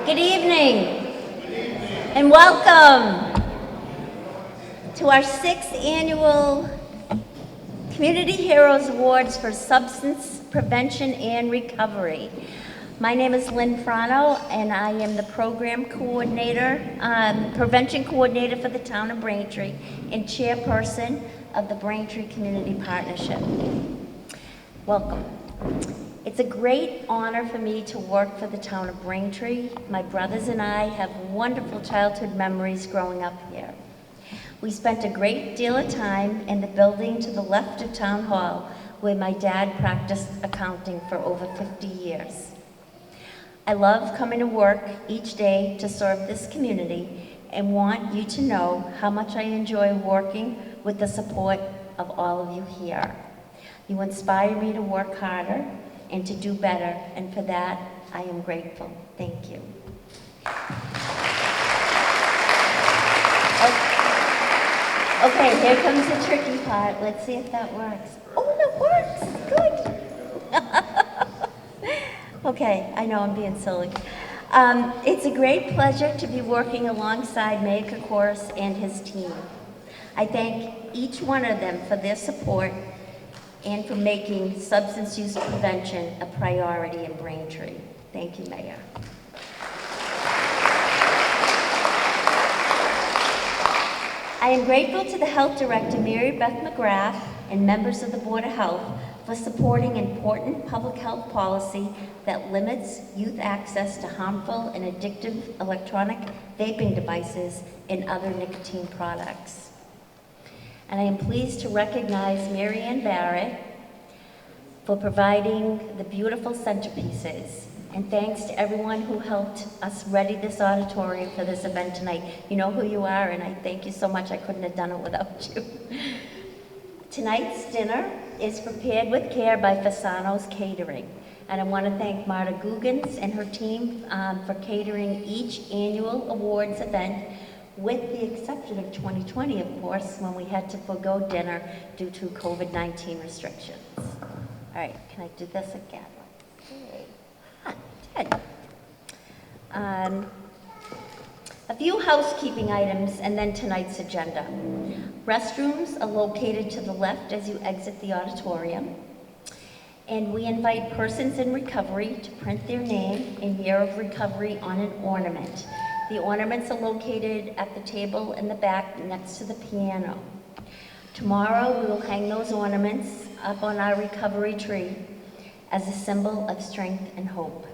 Good evening and welcome to our 6th annual Community Heroes Awards for Substance Prevention and Recovery. My name is Lynn Frano and I am the program coordinator, prevention coordinator for the town of Braintree and chairperson of the Braintree Community Partnership. Welcome. It's a great honor for me to work for the town of Braintree. My brothers and I have wonderful childhood memories growing up here. We spent a great deal of time in the building to the left of Town Hall, where my dad practiced accounting for over 50 years. I love coming to work each day to serve this community and want you to know how much I enjoy working with the support of all of you here. You inspire me to work harder and to do better, and for that, I am grateful. Thank you. Okay, here comes the tricky part. Let's see if that works. Oh, that works, good. Okay, I know I'm being silly. It's a great pleasure to be working alongside Mayor Kokoris and his team. I thank each one of them for their support and for making substance use prevention a priority in Braintree. Thank you, Mayor. I am grateful to the Health Director, Mary Beth McGrath, and members of the Board of Health for supporting important public health policy that limits youth access to harmful and addictive electronic vaping devices and other nicotine products. And I am pleased to recognize Mary Ann Barrett for providing the beautiful centerpieces. And thanks to everyone who helped us ready this auditorium for this event tonight. You know who you are, and I thank you so much. I couldn't have done it without you. Tonight's dinner is prepared with care by Fasano's Catering. And I want to thank Marta Guggens and her team for catering each annual awards event, with the exception of 2020, of course, when we had to forego dinner due to COVID-19 restrictions. All right, can I do this again? A few housekeeping items and then tonight's agenda. Restrooms are located to the left as you exit the auditorium. And we invite persons in recovery to print their name and year of recovery on an ornament. The ornaments are located at the table in the back next to the piano. Tomorrow we will hang those ornaments up on our recovery tree as a symbol of strength and hope.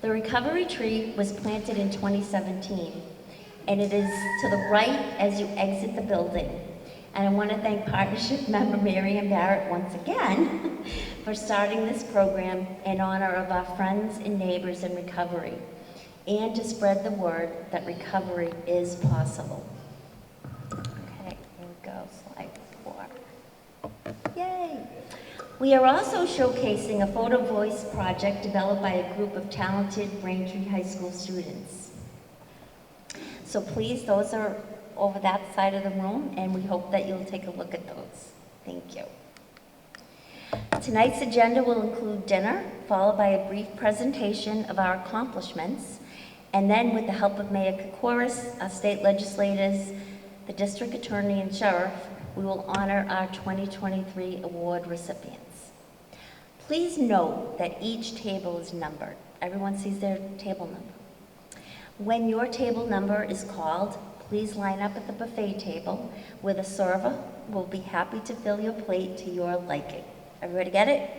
The recovery tree was planted in 2017, and it is to the right as you exit the building. And I want to thank partnership member Mary Ann Barrett once again for starting this program in honor of our friends and neighbors in recovery, and to spread the word that recovery is possible. Okay, here we go, slide 4. Yay! We are also showcasing a photo voice project developed by a group of talented Braintree High School students. So please, those are over that side of the room, and we hope that you'll take a look at those. Thank you. Tonight's agenda will include dinner, followed by a brief presentation of our accomplishments, and then with the help of Mayor Kokoris, our state legislators, the district attorney and sheriff, we will honor our 2023 award recipients. Please note that each table is numbered. Everyone sees their table number. When your table number is called, please line up at the buffet table where the server will be happy to fill your plate to your liking. Everybody get it?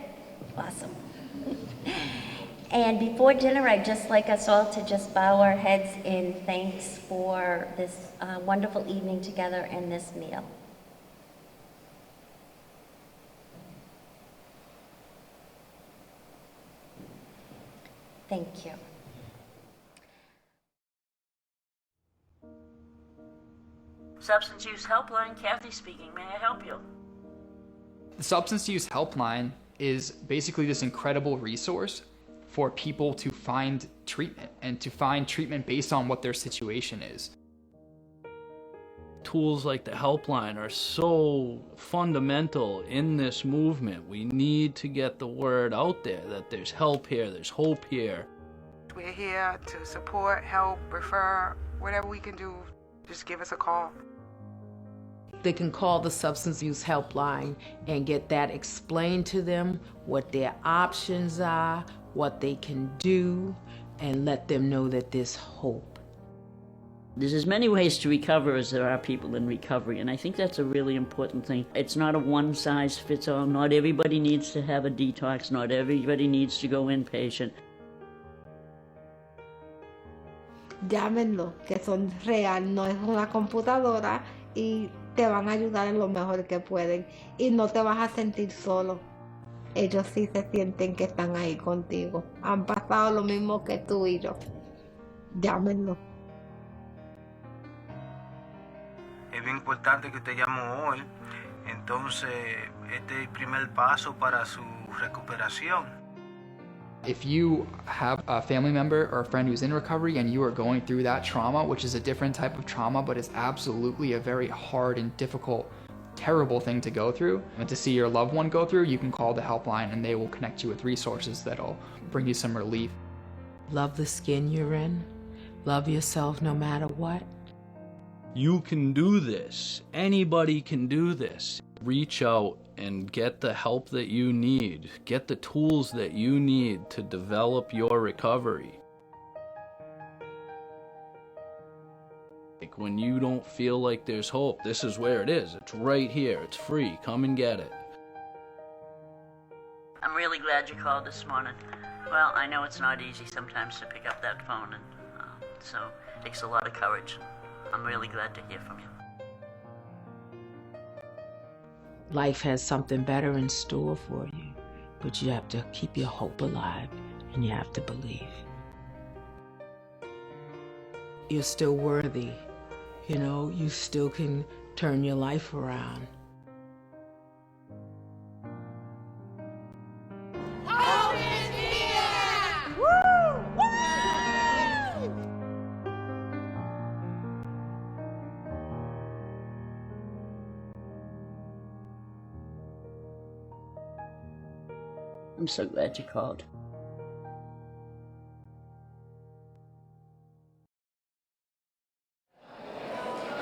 Awesome. And before dinner, I'd just like us all to just bow our heads in thanks for this wonderful evening together and this meal. Thank you. Substance Use Helpline, Kathy speaking. May I help you? The Substance Use Helpline is basically this incredible resource for people to find treatment and to find treatment based on what their situation is. Tools like the helpline are so fundamental in this movement. We need to get the word out there that there's help here, there's hope here. We're here to support, help, refer, whatever we can do, just give us a call. They can call the substance use helpline and get that explained to them, what their options are, what they can do, and let them know that there's hope. There's as many ways to recover as there are people in recovery, and I think that's a really important thing. It's not a one-size-fits-all. Not everybody needs to have a detox. Not everybody needs to go inpatient. Llámenlo, que son real, no es una computadora y te van a ayudar en lo mejor que pueden y no te vas a sentir solo. Ellos sí se sienten que están ahí contigo. Han pasado lo mismo que tú y yo. Llámenlo. Es bien importante que te llamo hoy, entonces este es el primer paso para su recuperación. If you have a family member or a friend who's in recovery and you are going through that trauma, which is a different type of trauma, but it's absolutely a very hard and difficult, terrible thing to go through, and to see your loved one go through, you can call the helpline and they will connect you with resources that'll bring you some relief. Love the skin you're in. Love yourself no matter what. You can do this. Anybody can do this. Reach out and get the help that you need. Get the tools that you need to develop your recovery. Like when you don't feel like there's hope, this is where it is. It's right here. It's free. Come and get it. I'm really glad you called this morning. Well, I know it's not easy sometimes to pick up that phone, and so it takes a lot of courage. I'm really glad to hear from you. Life has something better in store for you, but you have to keep your hope alive and you have to believe. You're still worthy. You know, you still can turn your life around. I'm so glad you called.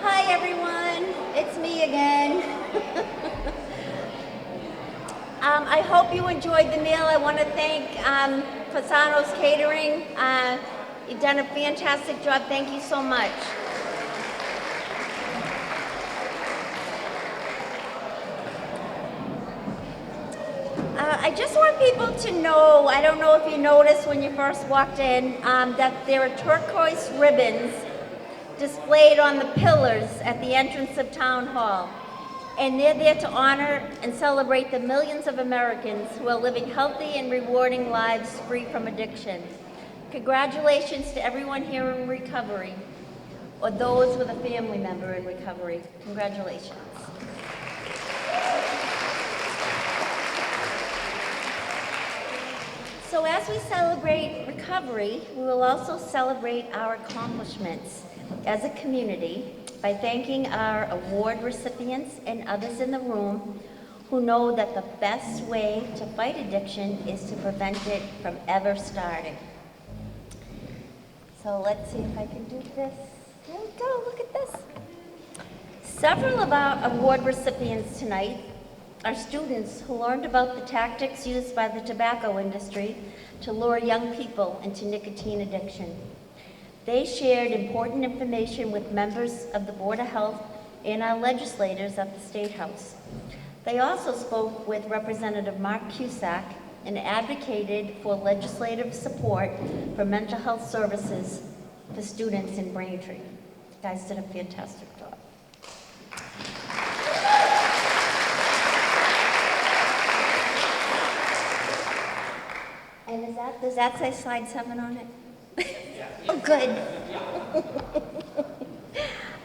Hi everyone, it's me again. I hope you enjoyed the meal. I want to thank Fasano's Catering. You've done a fantastic job. Thank you so much. I just want people to know, I don't know if you noticed when you first walked in, that there are turquoise ribbons displayed on the pillars at the entrance of Town Hall. And they're there to honor and celebrate the millions of Americans who are living healthy and rewarding lives free from addiction. Congratulations to everyone here in recovery, or those with a family member in recovery. Congratulations. So as we celebrate recovery, we will also celebrate our accomplishments as a community by thanking our award recipients and others in the room who know that the best way to fight addiction is to prevent it from ever starting. So let's see if I can do this. There we go, look at this. Several of our award recipients tonight are students who learned about the tactics used by the tobacco industry to lure young people into nicotine addiction. They shared important information with members of the Board of Health and our legislators at the State House. They also spoke with Representative Mark Cusack and advocated for legislative support for mental health services for students in Braintree. You guys did a fantastic job. And does that say slide 7 on it? Oh, good.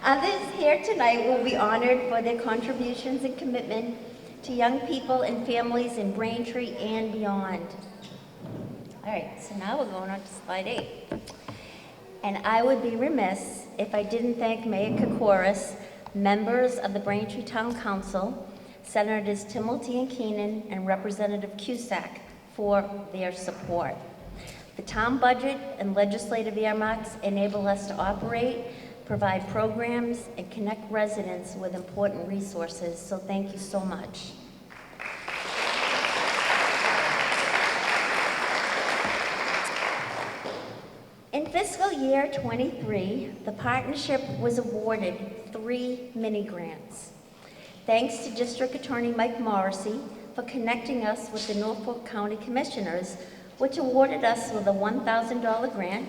Others here tonight will be honored for their contributions and commitment to young people and families in Braintree and beyond. All right, so now we're going on to slide 8. And I would be remiss if I didn't thank Mayor Kokoris, members of the Braintree Town Council, Senators Timilty and Keenan, and Representative Cusack for their support. The town budget and legislative earmarks enable us to operate, provide programs, and connect residents with important resources, so thank you so much. In fiscal year '23, the partnership was awarded 3 mini grants. Thanks to District Attorney Mike Morrissey for connecting us with the Norfolk County Commissioners, which awarded us with a $1,000 grant,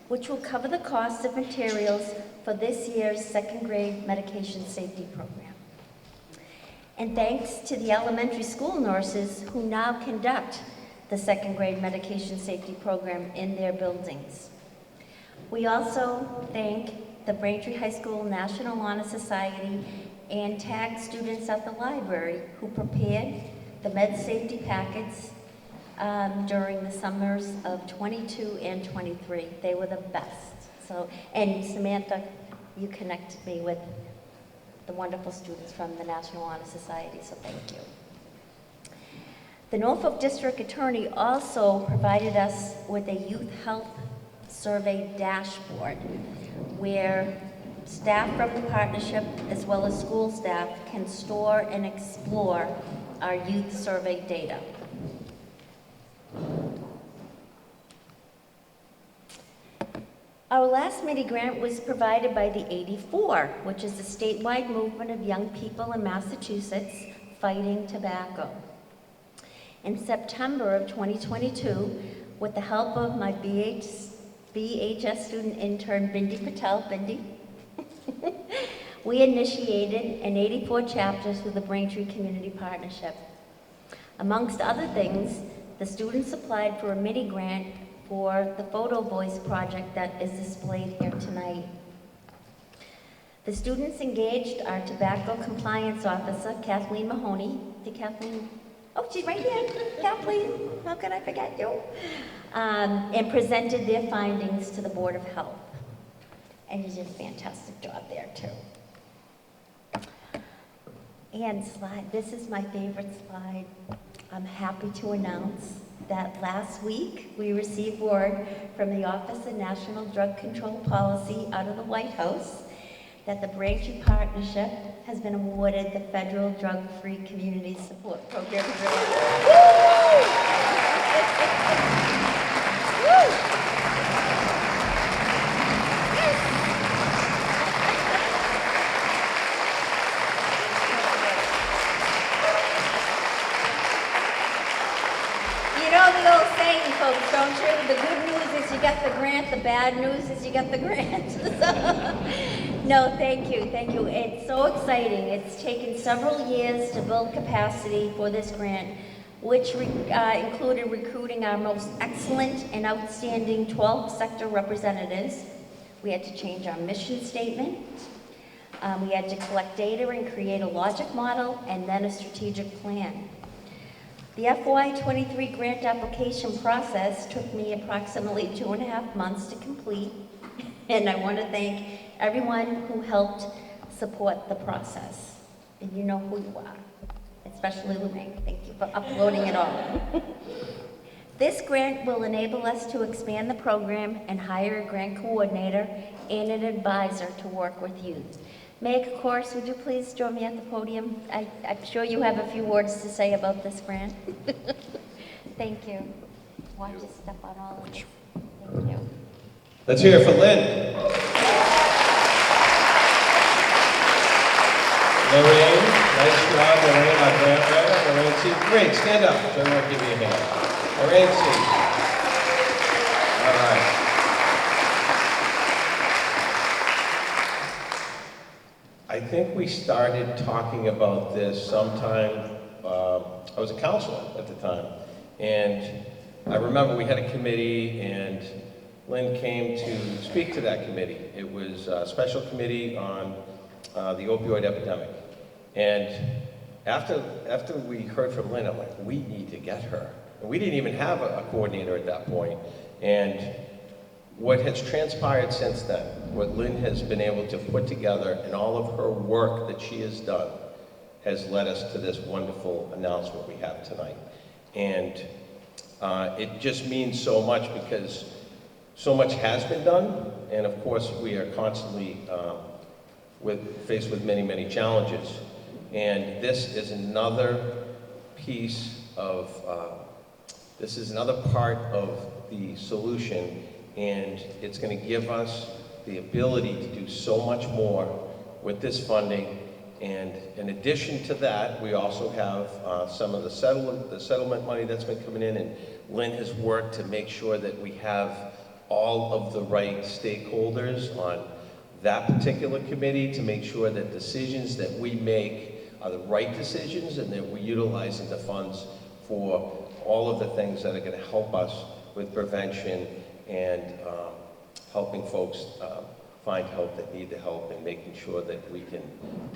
which will cover the cost of materials for this year's second grade medication safety program. And thanks to the elementary school nurses who now conduct the second grade medication safety program in their buildings. We also thank the Braintree High School National Honor Society and TAG students at the library who prepared the med safety packets during the summers of '22 and '23. They were the best. So, and Samantha, you connected me with the wonderful students from the National Honor Society, so thank you. The Norfolk District Attorney also provided us with a youth health survey dashboard where staff from the partnership as well as school staff can store and explore our youth survey data. Our last mini grant was provided by the 84, which is a statewide movement of young people in Massachusetts fighting tobacco. In September of 2022, with the help of my BHS student intern, Bindi Patel, Bindi, we initiated an 84 chapters with the Braintree Community Partnership. Amongst other things, the students applied for a mini grant for the Photo Voice project that is displayed here tonight. The students engaged our tobacco compliance officer, Kathleen Mahoney. Did Kathleen? Oh, she's right here. Kathleen, how can I forget you? And presented their findings to the Board of Health. And you did a fantastic job there, too. And slide, this is my favorite slide. I'm happy to announce that last week we received word from the Office of National Drug Control Policy out of the White House that the Braintree Partnership has been awarded the Federal Drug-Free Community Support Program grant. You know the old saying, folks, don't you? The good news is you get the grant, the bad news is you get the grant. No, thank you, thank you. It's so exciting. It's taken several years to build capacity for this grant, which included recruiting our most excellent and outstanding 12 sector representatives. We had to change our mission statement. We had to collect data and create a logic model and then a strategic plan. The FY23 grant application process took me approximately 2.5 months to complete, and I want to thank everyone who helped support the process. And you know who you are, especially Lumaine. Thank you for uploading it all. This grant will enable us to expand the program and hire a grant coordinator and an advisor to work with youth. Meg, of course, would you please join me at the podium? I'm sure you have a few words to say about this grant. Thank you. Watch you step on all of this. Thank you. Let's hear it for Lynn. Lorraine, nice job, Lorraine, our grant writer. Lorraine C. Great, stand up. So I'll give you a hand. Lorraine C. All right. I think we started talking about this sometime, I was a counselor at the time, and I remember we had a committee and Lynn came to speak to that committee. It was a special committee on the opioid epidemic. And after we heard from Lynn, I'm like, we need to get her. And we didn't even have a coordinator at that point. And what has transpired since then, what Lynn has been able to put together and all of her work that she has done has led us to this wonderful announcement we have tonight. And It just means so much because so much has been done, and of course we are constantly faced with many, many challenges. And this is another piece of, this is another part of the solution, and it's going to give us the ability to do so much more with this funding. And in addition to that, we also have some of the settlement money that's been coming in, and Lynn has worked to make sure that we have all of the right stakeholders on that particular committee to make sure that decisions that we make are the right decisions and that we're utilizing the funds for all of the things that are going to help us with prevention and helping folks find help that need the help and making sure that we can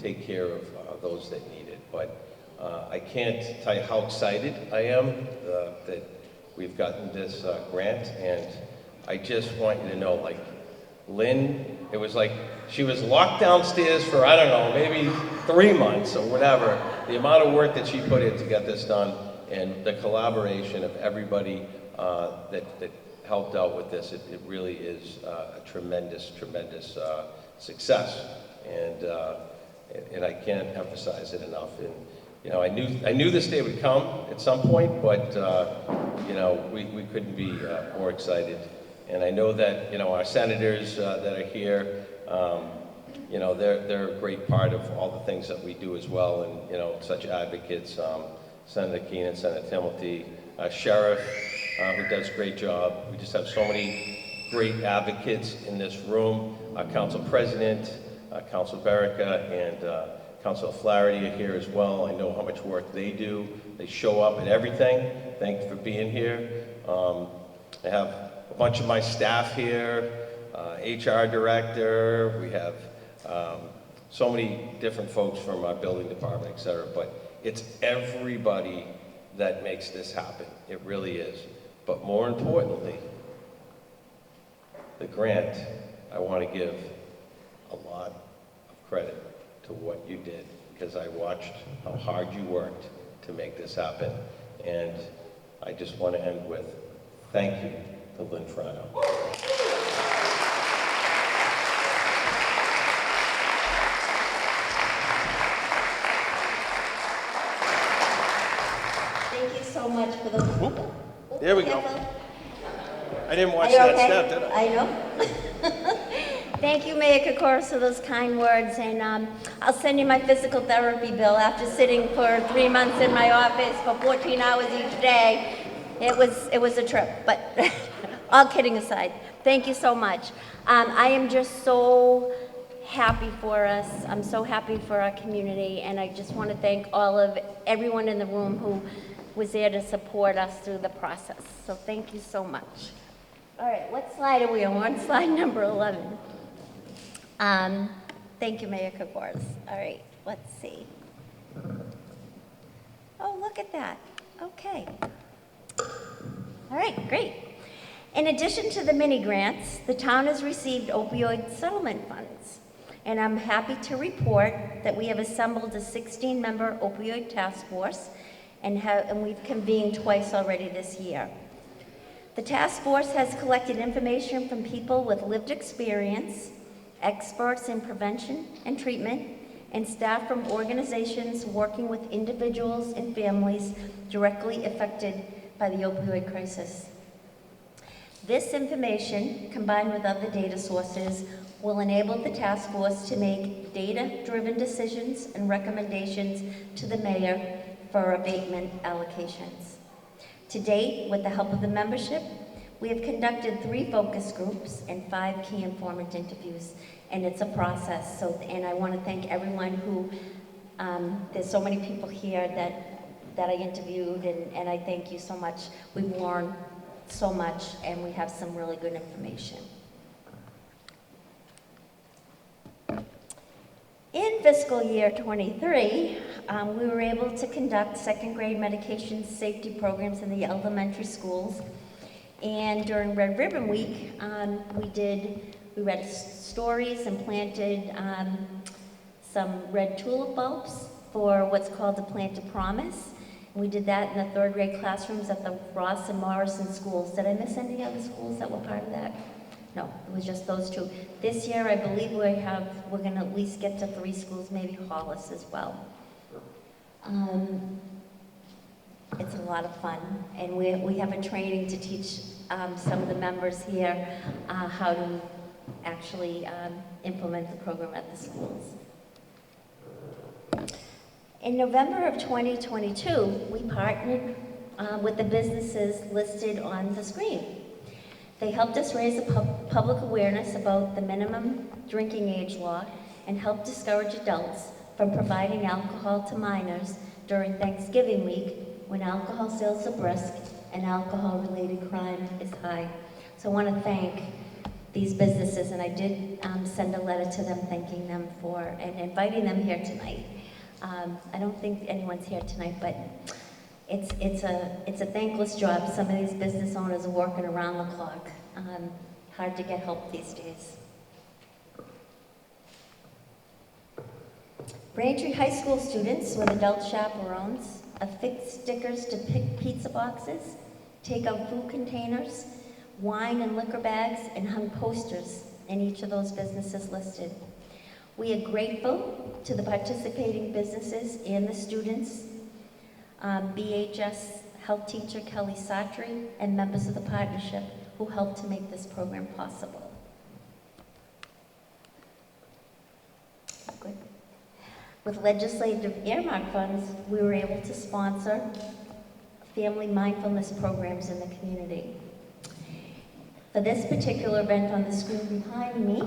take care of those that need it. But I can't tell you how excited I am that we've gotten this grant, and I just want you to know, like, Lynn, it was like she was locked downstairs for, I don't know, maybe 3 months or whatever. The amount of work that she put in to get this done and the collaboration of everybody that helped out with this, it really is a tremendous, tremendous success. And I can't emphasize it enough. And, you know, I knew this day would come at some point, but, you know, we couldn't be more excited. And I know that, you know, our senators that are here, you know, they're a great part of all the things that we do as well, and, you know, such advocates, Senator Keenan, Senator Timothy, Sheriff, who does a great job. We just have so many great advocates in this room. Our Council President, Council Berica, and Council Flaherty are here as well. I know how much work they do. They show up at everything. Thank you for being here. I have a bunch of my staff here, HR director, we have so many different folks from our building department, et cetera, but it's everybody that makes this happen. It really is. But more importantly, the grant, I want to give a lot of credit to what you did, because I watched how hard you worked to make this happen. And I just want to end with thank you to Lynn Frano. Thank you so much for the... There we go. Careful. I didn't watch Are you that okay? step, did I? I know. Thank you, Mayor Kokoros, for those kind words, and I'll send you my physical therapy bill after sitting for 3 months in my office for 14 hours each day. It was a trip, but all kidding aside, thank you so much. I am just so happy for us. I'm so happy for our community, and I just want to thank everyone in the room who was there to support us through the process. So thank you so much. All right, what slide are we on? We're on slide number 11. Thank you, Mayor Kokoros. All right, let's see. Oh, look at that. Okay. All right, great. In addition to the mini grants, the town has received opioid settlement funds. And I'm happy to report that we have assembled a 16-member opioid task force and we've convened twice already this year. The task force has collected information from people with lived experience, experts in prevention and treatment, and staff from organizations working with individuals and families directly affected by the opioid crisis. This information, combined with other data sources, will enable the task force to make data-driven decisions and recommendations to the mayor for abatement allocations. To date, with the help of the membership, we have conducted 3 focus groups and 5 key informant interviews, and it's a process. And I want to thank everyone who, there's so many people here that I interviewed, and I thank you so much. We've learned so much, and we have some really good information. In fiscal year 23, we were able to conduct second grade medication safety programs in the elementary schools. And during Red Ribbon Week, we read stories and planted some red tulip bulbs for what's called the Plant a Promise. We did that in the third grade classrooms at the Ross and Morrison schools. Did I miss any other schools that were part of that? No, it was just those two. This year, I believe we're gonna at least get to 3 schools, maybe Hollis as well. It's a lot of fun, and we have a training to teach some of the members here how to actually implement the program at the schools. In November of 2022, we partnered with the businesses listed on the screen. They helped us raise public awareness about the minimum drinking age law and help discourage adults from providing alcohol to minors during Thanksgiving week when alcohol sales are brisk and alcohol-related crime is high. So I want to thank these businesses, and I did send a letter to them thanking them for and inviting them here tonight. I don't think anyone's here tonight, but it's a thankless job. Some of these business owners are working around the clock. Hard to get help these days. Braintree High School students with adult chaperones affix stickers to pizza boxes, take out food containers, wine and liquor bags, and hung posters in each of those businesses listed. We are grateful to the participating businesses and the students, BHS health teacher Kelly Sartry, and members of the partnership who helped to make this program possible. Good. With legislative earmark funds, we were able to sponsor family mindfulness programs in the community. For this particular event on the screen behind me,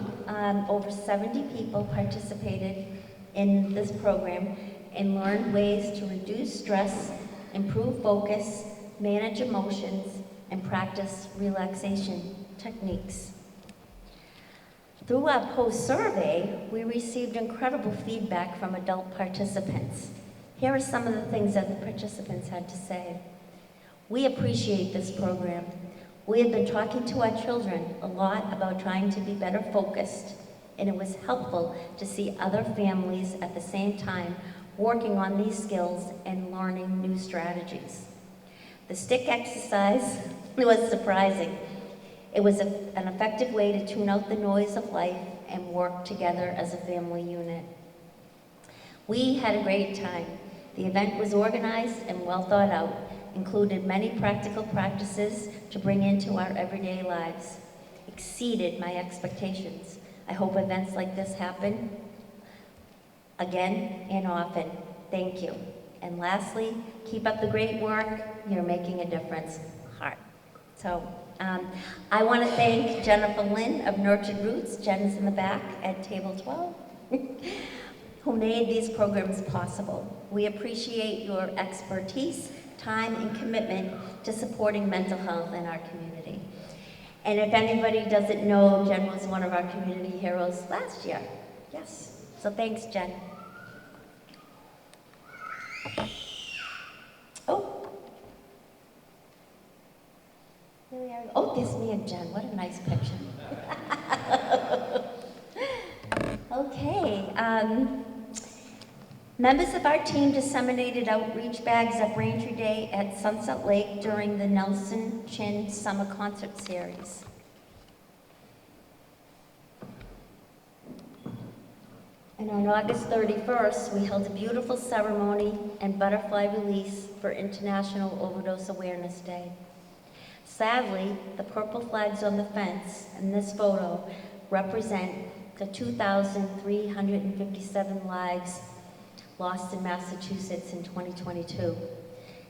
over 70 people participated in this program and learned ways to reduce stress, improve focus, manage emotions, and practice relaxation techniques. Through our post-survey, we received incredible feedback from adult participants. Here are some of the things that the participants had to say. We appreciate this program. We have been talking to our children a lot about trying to be better focused, and it was helpful to see other families at the same time working on these skills and learning new strategies. The stick exercise was surprising. It was an effective way to tune out the noise of life and work together as a family unit. We had a great time. The event was organized and well thought out, included many practical practices to bring into our everyday lives, exceeded my expectations. I hope events like this happen again and often. Thank you. And lastly, keep up the great work. You're making a difference. Heart. So I want to thank Jennifer Lynn of Nurtured Roots, Jen's in the back at table 12, who made these programs possible. We appreciate your expertise, time, and commitment to supporting mental health in our community. And if anybody doesn't know, Jen was one of our community heroes last year. Yes. So thanks, Jen. Oh. Here we are. Oh, there's me and Jen. What a nice picture. Okay. Members of our team disseminated outreach bags at Braintree Day at Sunset Lake during the Nelson Chin Summer Concert Series. And on August 31st, we held a beautiful ceremony and butterfly release for International Overdose Awareness Day. Sadly, the purple flags on the fence in this photo represent the 2,357 lives lost in Massachusetts in 2022.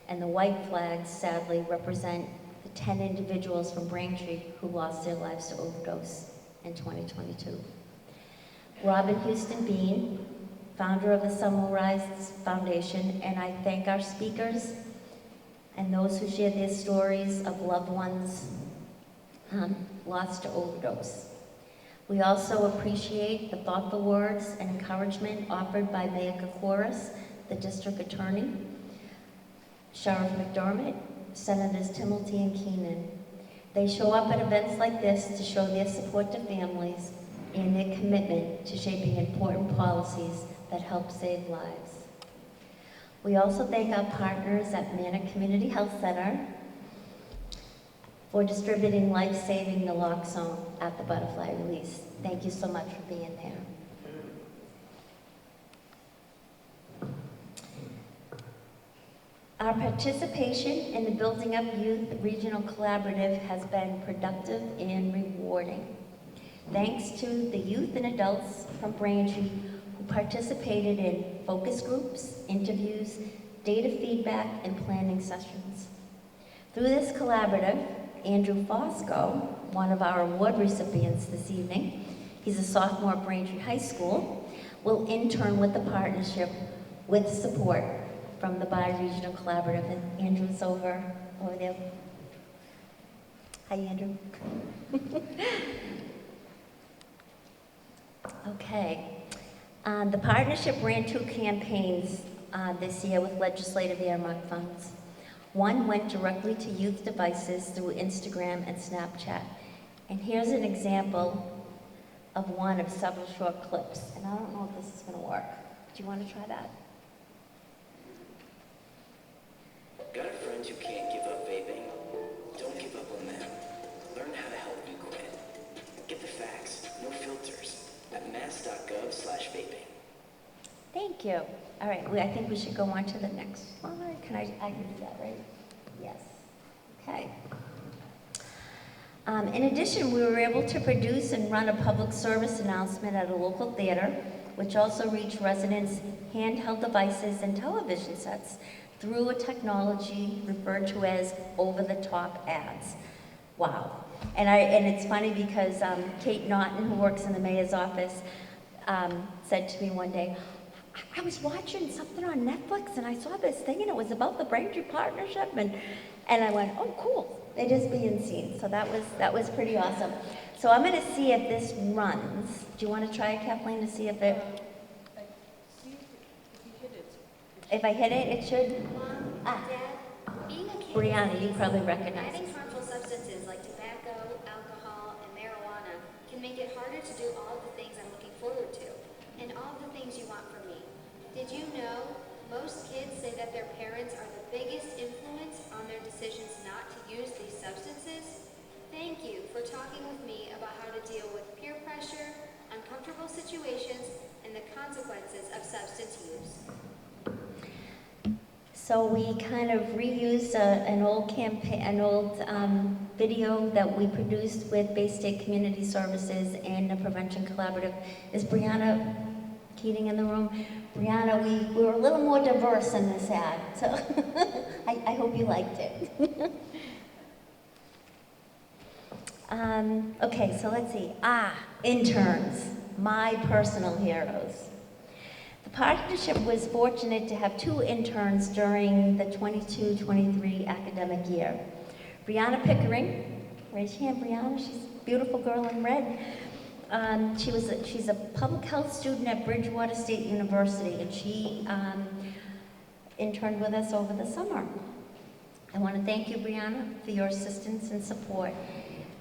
And the white flags, sadly, represent the 10 individuals from Braintree who lost their lives to overdose in 2022. Robin Houston Bean, founder of the Sunrise Foundation, and I thank our speakers and those who shared their stories of loved ones lost to overdose. We also appreciate the thoughtful words and encouragement offered by Mayor Koukouris, the district attorney, Sheriff McDermott, Senators Timilty and Keenan. They show up at events like this to show their support to families and their commitment to shaping important policies that help save lives. We also thank our partners at Manor Community Health Center for distributing life-saving naloxone at the butterfly release. Thank you so much for being there. Our participation in the Building Up Youth Regional Collaborative has been productive and rewarding. Thanks to the youth and adults from Braintree who participated in focus groups, interviews, data feedback, and planning sessions. Through this collaborative, Andrew Fosco, one of our award recipients this evening, he's a sophomore at Braintree High School, will intern with the partnership with support from the Bi-Regional Collaborative. And Andrew's over there. Hi, Andrew. Okay. The partnership ran 2 campaigns this year with legislative earmark funds. One went directly to youth devices through Instagram and Snapchat. And here's an example of one of several short clips. And I don't know if this is going to work. Do you want to try that? Got friends who can't give up vaping? Don't give up on them. Learn how to help you quit. Get the facts, no filters, at mass.gov/vaping. Thank you. All right, I think we should go on to the next slide. I can do that, right? Yes. Okay. In addition, we were able to produce and run a public service announcement at a local theater, which also reached residents' handheld devices and television sets through a technology referred to as over-the-top ads. Wow. And it's funny because Kate Naughton, who works in the mayor's office, said to me one day, I was watching something on Netflix and I saw this thing and it was about the Braintree Partnership, and I went, oh cool, it is being seen. So that was pretty awesome. So I'm going to see if this runs. Do you want to try it, Kathleen, to see if it... If I hit it, it should... Dad, being a kid, Brianna, you probably recognize adding it. harmful substances like tobacco, alcohol, and marijuana can make it harder to do all of the things I'm looking forward to, and all of the things you want from me. Did you know most kids say that their parents are the biggest influence on their decisions not to use these substances? Thank you for talking with me about how to deal with peer pressure, uncomfortable situations, and the consequences of substance use. So we kind of reused an old video that we produced with Bay State Community Services and the Prevention Collaborative. Is Brianna Keating in the room? Brianna, we were a little more diverse in this ad, so I hope you liked it. Okay, so let's see. Interns, my personal heroes. The partnership was fortunate to have 2 interns during the 22-23 academic year. Brianna Pickering, raise your hand, Brianna, she's a beautiful girl in red. She's a public health student at Bridgewater State University, and she interned with us over the summer. I want to thank you, Brianna, for your assistance and support.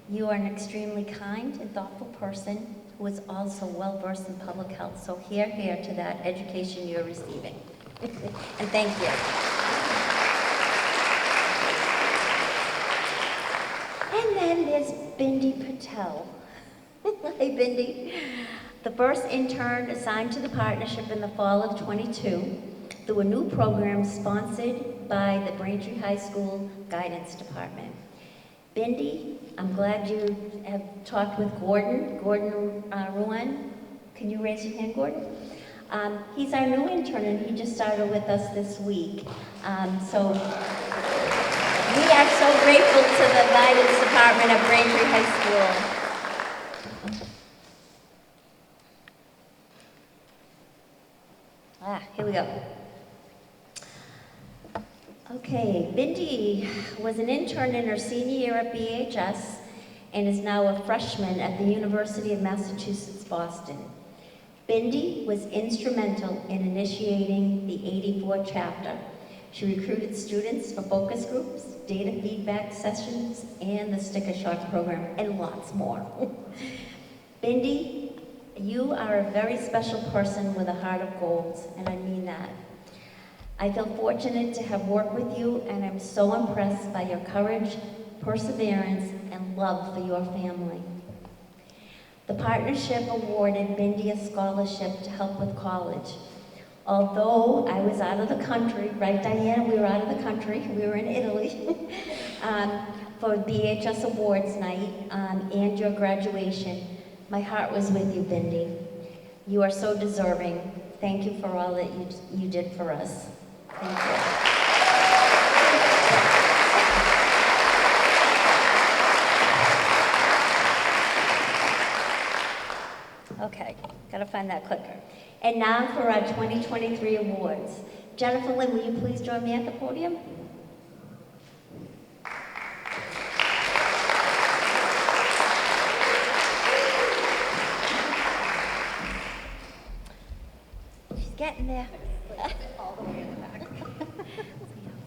You are an extremely kind and thoughtful person who is also well-versed in public health. So hear to that education you're receiving. And thank you. And then there's Bindi Patel. Hey, Bindi. The first intern assigned to the partnership in the fall of 22 through a new program sponsored by the Braintree High School Guidance Department. Bindi, I'm glad you have talked with Gordon Ruan. Can you raise your hand, Gordon? He's our new intern, and he just started with us this week. So we are so grateful to the Guidance Department at Braintree High School. Here we go. Okay, Bindi was an intern in her senior year at BHS and is now a freshman at the University of Massachusetts, Boston. Bindi was instrumental in initiating the 84 chapter. She recruited students for focus groups, data feedback sessions, and the Sticker Shots program, and lots more. Bindi, you are a very special person with a heart of gold, and I mean that. I feel fortunate to have worked with you, and I'm so impressed by your courage, perseverance, and love for your family. The partnership awarded Bindi a scholarship to help with college. Although I was out of the country, right, Diana? We were out of the country. We were in Italy for BHS Awards night and your graduation. My heart was with you, Bindi. You are so deserving. Thank you for all that you did for us. Thank you. Okay, gotta find that clicker. And now for our 2023 awards. Jennifer Lynn, will you please join me at the podium? She's getting there. All the way in the back.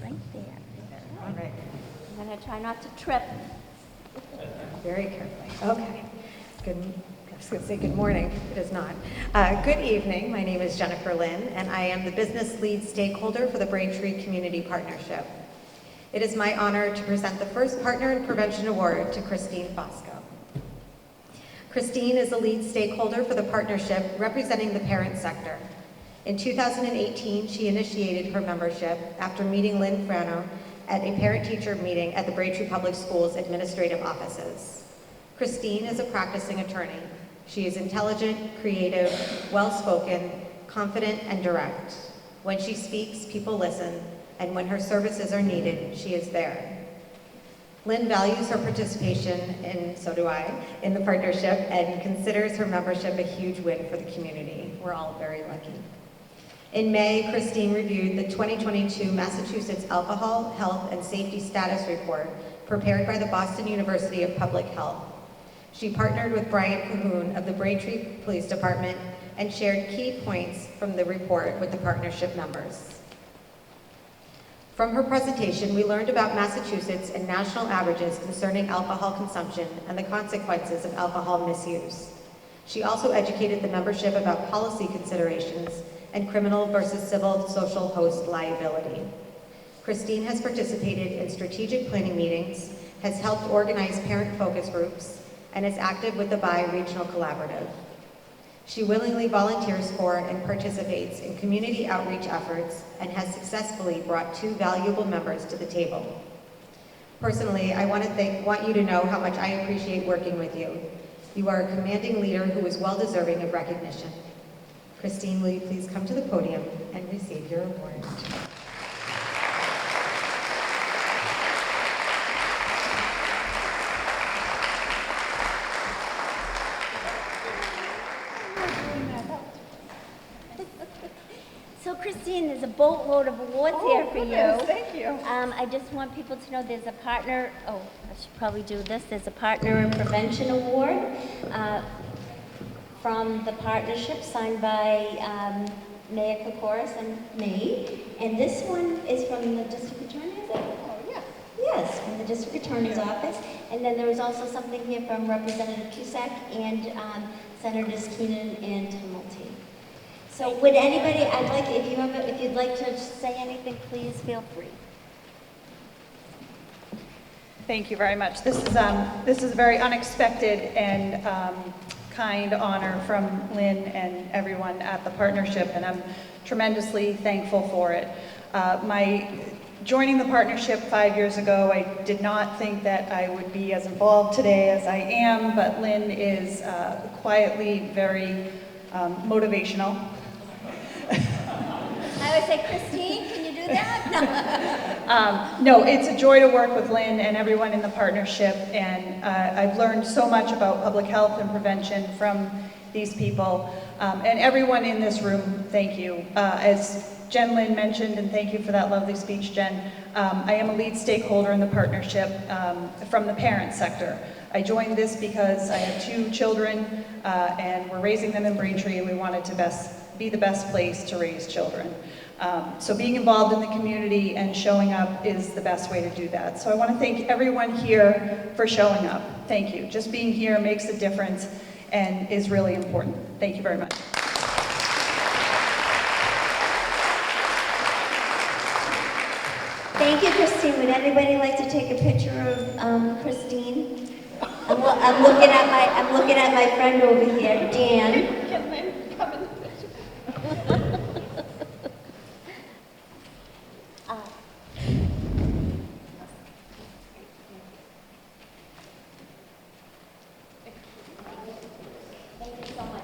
Right there. All right. I'm gonna try not to trip. Very carefully. Okay. I was going to say good morning. It is not. Good evening. My name is Jennifer Lynn, and I am the business lead stakeholder for the Braintree Community Partnership. It is my honor to present the first Partner in Prevention Award to Christine Fosco. Christine is the lead stakeholder for the partnership representing the parent sector. In 2018, she initiated her membership after meeting Lynn Frano at a parent-teacher meeting at the Braintree Public Schools administrative offices. Christine is a practicing attorney. She is intelligent, creative, well-spoken, confident, and direct. When she speaks, people listen, and when her services are needed, she is there. Lynn values her participation, and so do I, in the partnership, and considers her membership a huge win for the community. We're all very lucky. In May, Christine reviewed the 2022 Massachusetts Alcohol, Health, and Safety Status Report prepared by the Boston University of Public Health. She partnered with Brian Cahoon of the Braintree Police Department and shared key points from the report with the partnership members. From her presentation, we learned about Massachusetts and national averages concerning alcohol consumption and the consequences of alcohol misuse. She also educated the membership about policy considerations and criminal versus civil social host liability. Christine has participated in strategic planning meetings, has helped organize parent focus groups, and is active with the Bi-Regional Collaborative. She willingly volunteers for and participates in community outreach efforts and has successfully brought 2 valuable members to the table. Personally, I want you to know how much I appreciate working with you. You are a commanding leader who is well deserving of recognition. Christine, will you please come to the podium and receive your award? So Christine, there's a boatload of awards here for you. Thank you. I just want people to know there's a partner, I should probably do this, there's a Partner in Prevention Award from the partnership signed by Mayor Kokoris and me. And this one is from the District Attorney, is it? Oh, yeah. Yes, from the District Attorney's Office. And then there was also something here from Representative Cusack and Senators Keenan and Tumulty. So would anybody, if you'd like to say anything, please feel free. Thank you very much. This is a very unexpected and kind honor from Lynn and everyone at the partnership, and I'm tremendously thankful for it. Joining the partnership 5 years ago, I did not think that I would be as involved today as I am, but Lynn is quietly very motivational. I would say, Christine, can you do that? No, it's a joy to work with Lynn and everyone in the partnership, and I've learned so much about public health and prevention from these people. And everyone in this room, thank you. As Jen Lynn mentioned, and thank you for that lovely speech, Jen, I am a lead stakeholder in the partnership from the parent sector. I joined this because I have 2 children, and we're raising them in Braintree, and we wanted to be the best place to raise children. So being involved in the community and showing up is the best way to do that. So I want to thank everyone here for showing up. Thank you. Just being here makes a difference and is really important. Thank you very much. Christine, would anybody like to take a picture of Christine? I'm looking at my friend over here, Dan. Thank you so much.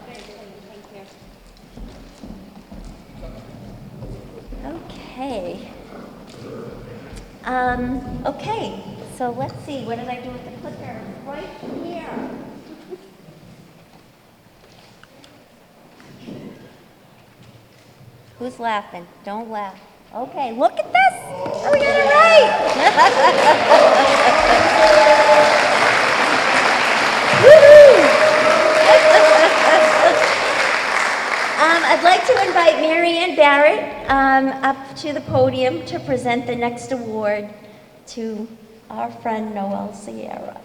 Okay. Okay, so let's see, what did I do with the clicker? Right here. Who's laughing? Don't laugh. Okay, look at this. Oh, we got it right. I'd like to invite Mary Ann Barrett up to the podium to present the next award to our friend Noel Sierra.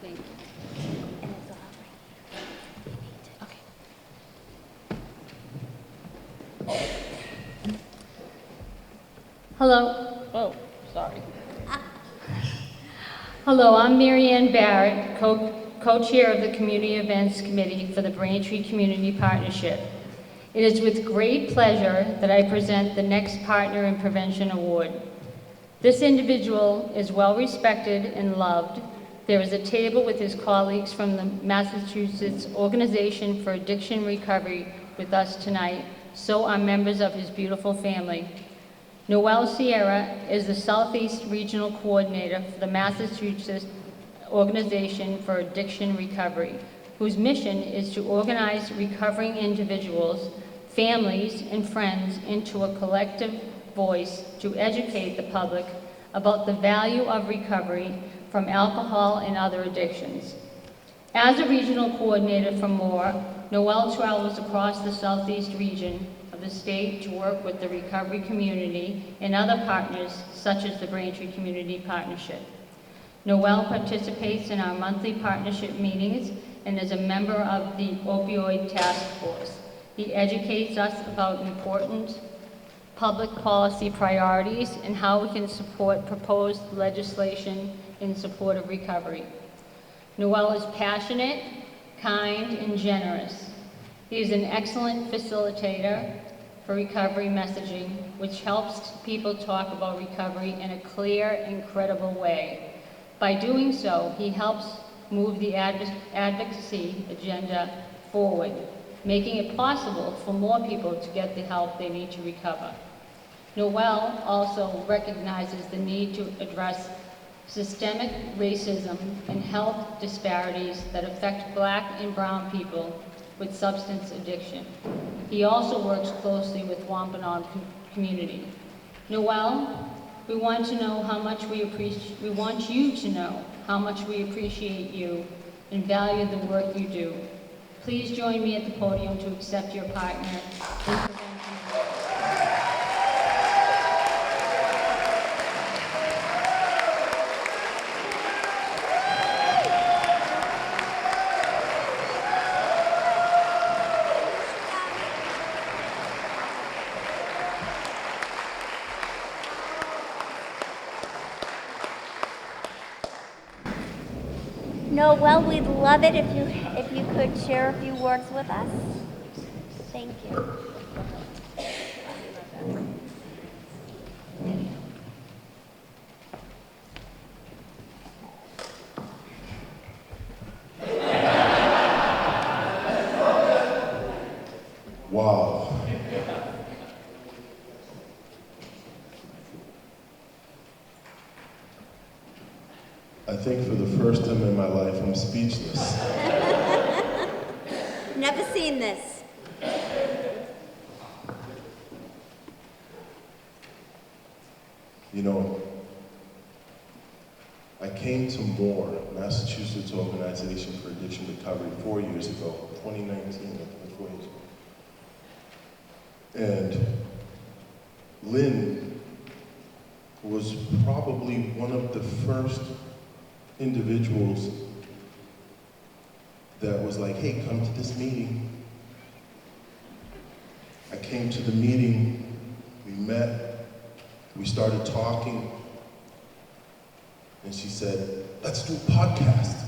Thank you. And it's all right. Okay. Hello. Oh, sorry. Hello, I'm Mary Ann Barrett, co-chair of the Community Events Committee for the Braintree Community Partnership. It is with great pleasure that I present the next Partner in Prevention Award. This individual is well respected and loved. There is a table with his colleagues from the Massachusetts Organization for Addiction Recovery with us tonight, so are members of his beautiful family. Noel Sierra is the Southeast Regional Coordinator for the Massachusetts Organization for Addiction Recovery, whose mission is to organize recovering individuals, families, and friends into a collective voice to educate the public about the value of recovery from alcohol and other addictions. As a regional coordinator for MORE, Noel travels across the Southeast region of the state to work with the recovery community and other partners such as the Braintree Community Partnership. Noel participates in our monthly partnership meetings and is a member of the Opioid Task Force. He educates us about important public policy priorities and how we can support proposed legislation in support of recovery. Noel is passionate, kind, and generous. He is an excellent facilitator for recovery messaging, which helps people talk about recovery in a clear and credible way. By doing so, he helps move the advocacy agenda forward, making it possible for more people to get the help they need to recover. Noel also recognizes the need to address systemic racism and health disparities that affect Black and brown people with substance addiction. He also works closely with Wampanoag community. Noel, we want you to know how much we appreciate you and value the work you do. Please join me at the podium to accept your partner in prevention. Noel, we'd love it if you could share a few words with us. Thank you. Wow. I think for the first time in my life, I'm speechless. Never seen this. You know, I came to MORE, Massachusetts Organization for Addiction Recovery, 4 years ago, 2019, I think 4 years ago. And Lynn was probably one of the first individuals that was like, hey, come to this meeting. I came to the meeting, we met, we started talking, and she said, let's do a podcast.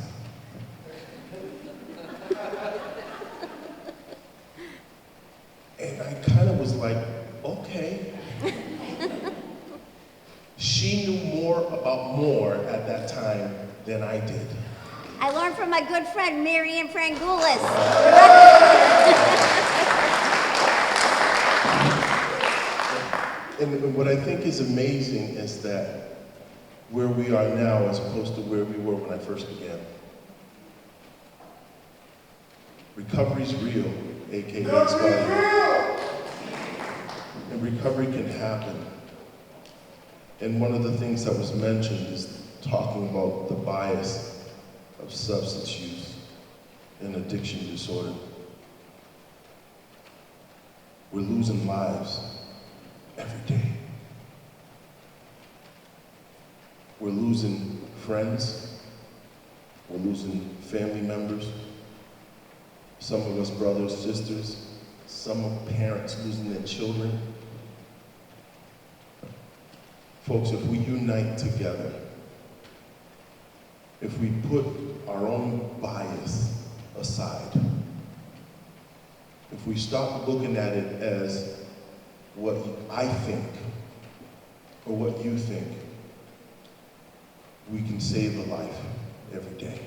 And I kind of was like, okay. She knew more about more at that time than I did. I learned from my good friend, Mary Ann Frangoulis. And what I think is amazing is that where we are now as opposed to where we were when I first began. Recovery's real, AKA Scotty. And recovery can happen. And one of the things that was mentioned is talking about the bias of substance use and addiction disorder. We're losing lives every day. We're losing friends. We're losing family members. Some of us brothers, sisters. Some of parents losing their children. Folks, if we unite together, if we put our own bias aside, if we stop looking at it as what I think or what you think, we can save a life every day.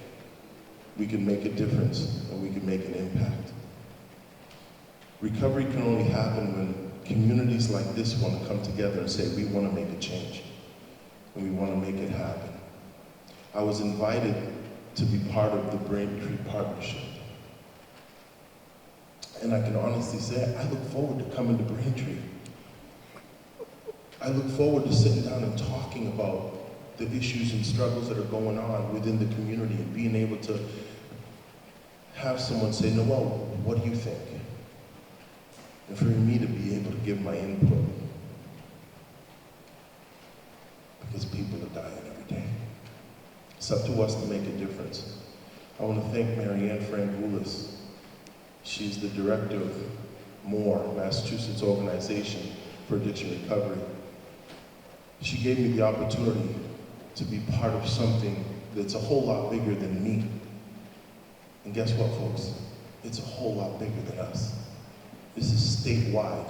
We can make a difference and we can make an impact. Recovery can only happen when communities like this want to come together and say, we want to make a change and we want to make it happen. I was invited to be part of the Braintree Partnership. And I can honestly say, I look forward to coming to Braintree. I look forward to sitting down and talking about the issues and struggles that are going on within the community and being able to have someone say, Noel, what do you think? And for me to be able to give my input. Because people are dying every day. It's up to us to make a difference. I want to thank Mary Ann Frangoulis. She's the director of MORE, Massachusetts Organization for Addiction Recovery. She gave me the opportunity to be part of something that's a whole lot bigger than me. And guess what, folks? It's a whole lot bigger than us. This is statewide.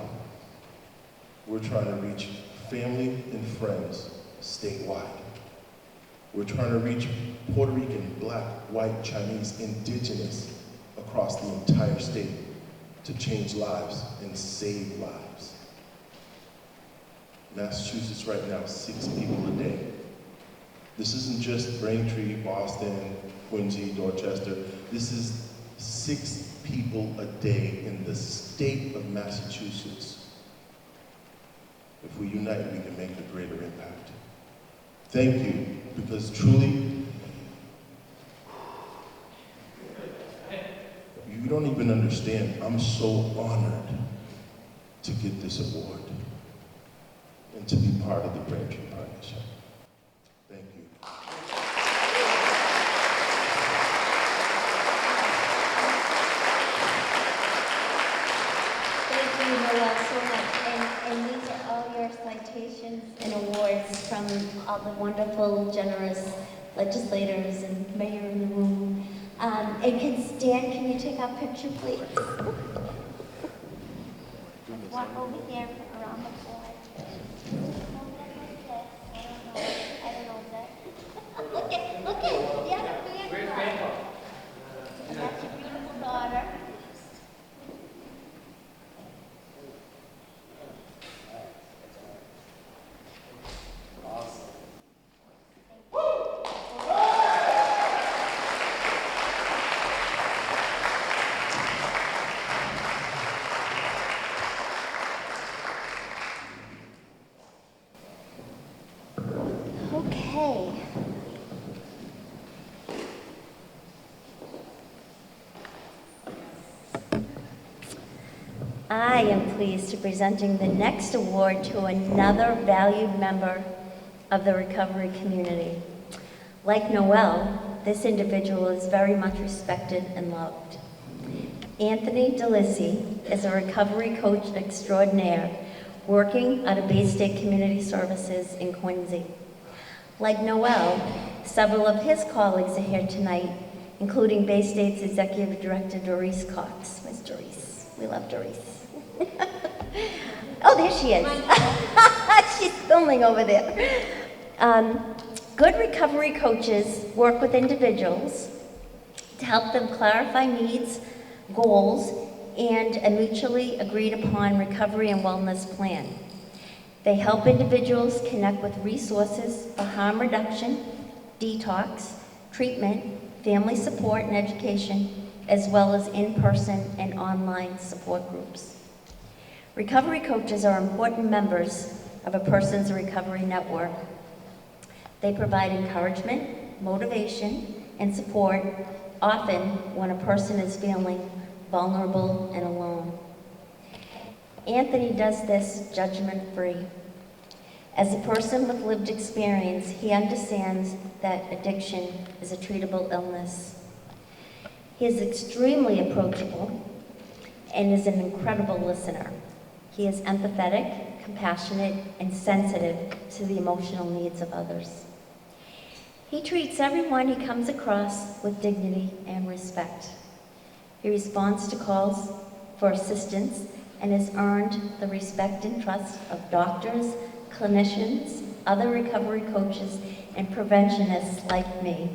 We're trying to reach family and friends statewide. We're trying to reach Puerto Rican, Black, White, Chinese, Indigenous across the entire state to change lives and save lives. Massachusetts right now, 6 people a day. This isn't just Braintree, Boston, Quincy, Dorchester. This is 6 people a day in the state of Massachusetts. If we unite, we can make a greater impact. Thank you, because truly, you don't even understand. I'm so honored to get this award and to be part of the Braintree Partnership. Thank you. Thank you, Noel, so much. And these are all your citations and awards from all the wonderful, generous legislators and mayor in the room. And can you take our picture, please? Walk over here around the board. I don't know that. Look at, yeah, where's Grandpa? And that's your beautiful daughter. Okay. I am pleased to presenting the next award to another valued member of the recovery community. Like Noel, this individual is very much respected and loved. Anthony DeLisi is a recovery coach extraordinaire working out of Bay State Community Services in Quincy. Like Noel, several of his colleagues are here tonight, including Bay State's Executive Director, Doris Cox. Where's Doris? We love Doris. Oh, there she is. She's filming over there. Good recovery coaches work with individuals to help them clarify needs, goals, and a mutually agreed upon recovery and wellness plan. They help individuals connect with resources for harm reduction, detox, treatment, family support and education, as well as in-person and online support groups. Recovery coaches are important members of a person's recovery network. They provide encouragement, motivation, and support, often when a person is feeling vulnerable and alone. Anthony does this judgment-free. As a person with lived experience, he understands that addiction is a treatable illness. He is extremely approachable and is an incredible listener. He is empathetic, compassionate, and sensitive to the emotional needs of others. He treats everyone he comes across with dignity and respect. He responds to calls for assistance and has earned the respect and trust of doctors, clinicians, other recovery coaches, and preventionists like me.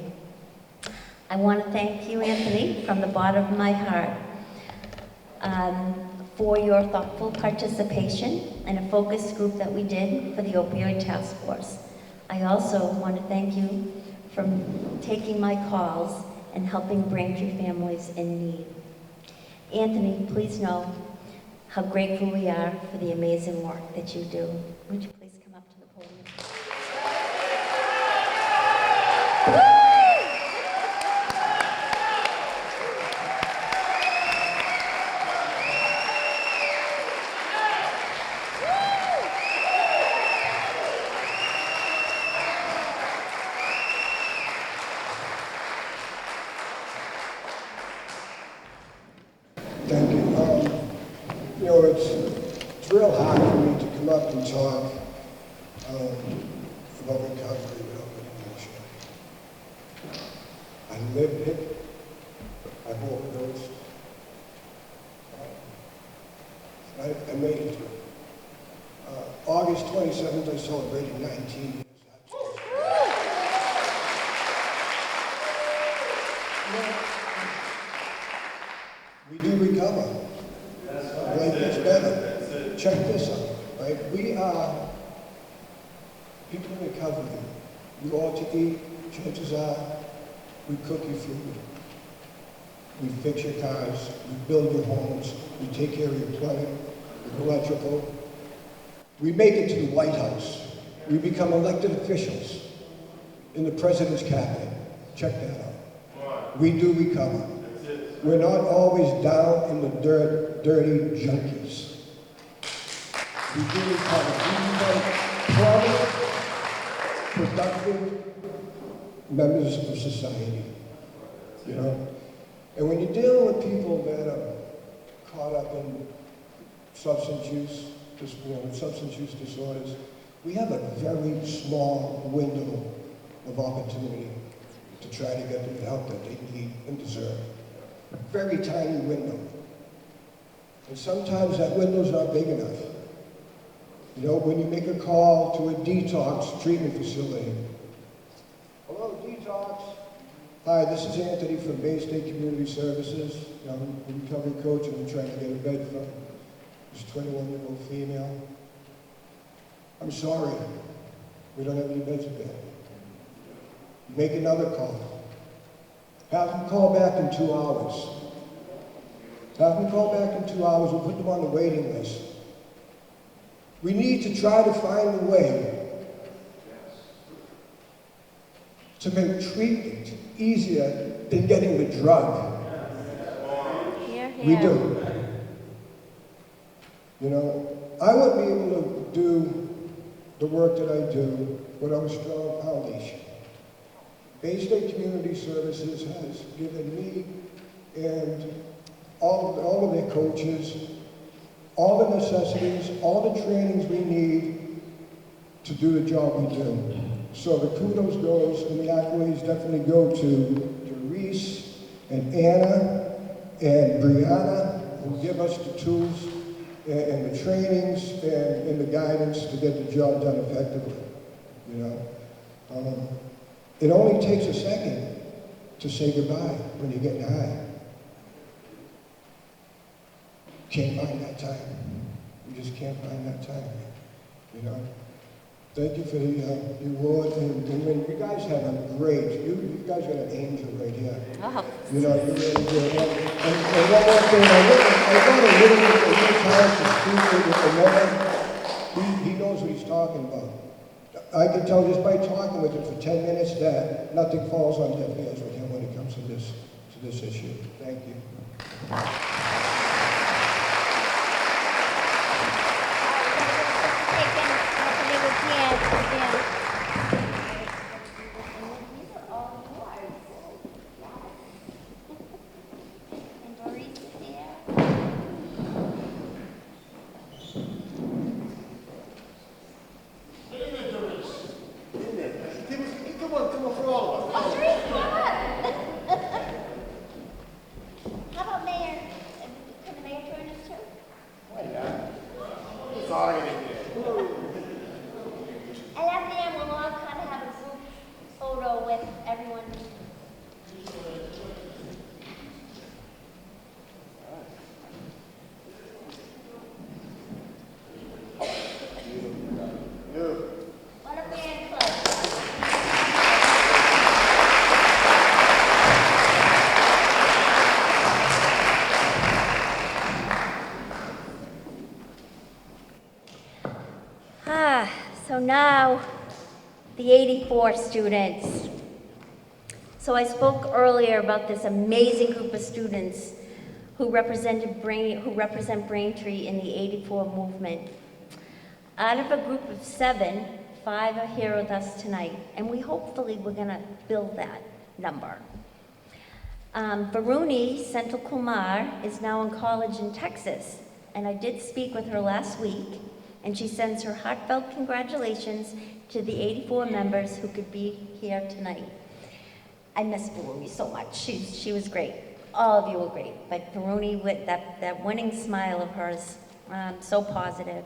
I want to thank you, Anthony, from the bottom of my heart, for your thoughtful participation in a focus group that we did for the Opioid Task Force. I also want to thank you for taking my calls and helping Braintree families in need. Anthony, please know how grateful we are for the amazing work that you do. Would you please come up to the podium? Thank you. You know, it's real hard for me to come up and talk about recovery without getting emotional. I lived it. I've overdosed. I made it through. August 27th, I celebrated 19 years. We do recover. Life gets better. Check this out, right? We are people in recovery. You go out to eat, chances are we cook your food. We fix your cars, we build your homes, we take care of your plumbing, your electrical. We make it to the White House. We become elected officials in the president's cabinet. Check that out. We do recover. We're not always down in the dirt, dirty junkies. We do recover. We become prominent, productive members of society, you know? And when you're dealing with people that are caught up in substance use disorders, we have a very small window of opportunity to try to get them the help that they need and deserve. A very tiny window. And sometimes that window's not big enough. You know, when you make a call to a detox treatment facility. Hello, detox. Hi, this is Anthony from Bay State Community Services. I'm a recovery coach and I'm trying to get a bed from this 21-year-old female. I'm sorry, we don't have any beds available. Make another call. Have them call back in 2 hours. Have them call back in 2 hours, we'll put them on the waiting list. We need to try to find a way to make treatment easier than getting the drug. Here, here. We do. You know, I wouldn't be able to do the work that I do without a strong foundation. Bay State Community Services has given me and all of their coaches all the necessities, all the trainings we need to do the job we do. So the kudos goes and the accolades definitely go to Reese and Anna and Brianna, who give us the tools and the trainings and the guidance to get the job done effectively. You know, it only takes a second to say goodbye when you're getting high. Can't find that time. You just can't find that time. You know. Thank you for the award, and when you guys have a great, you guys got an angel right here. Oh. You know, you really do. And one more thing, I got a little bit of his house to speak with the man. He knows what he's talking about. I can tell just by talking with him for 10 minutes that nothing falls on deaf ears with him when it comes to this issue. Thank you. So now, the 84 students. So I spoke earlier about this amazing group of students who represent Braintree in the 84 movement. Out of a group of 7, 5 are here with us tonight, and we're gonna build that number. Varuni Senthil Kumar is now in college in Texas, and I did speak with her last week, and she sends her heartfelt congratulations to the 84 members who could be here tonight. I miss Varuni so much. She was great. All of you were great, but Varuni with that winning smile of hers, so positive.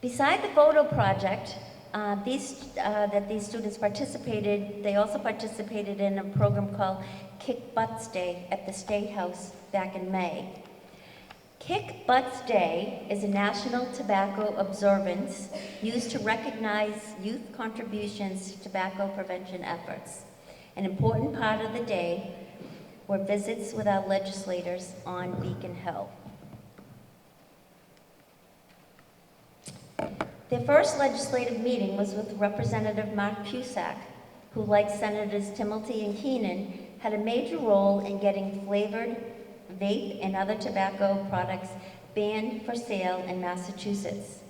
Beside the photo project, that these students participated, they also participated in a program called Kick Butts Day at the State House back in May. Kick Butts Day is a national tobacco observance used to recognize youth contributions to tobacco prevention efforts. An important part of the day were visits with our legislators on Beacon Hill. Their first legislative meeting was with Representative Mark Cusack, who, like Senators Timilty and Keenan, had a major role in getting flavored vape and other tobacco products banned for sale in Massachusetts.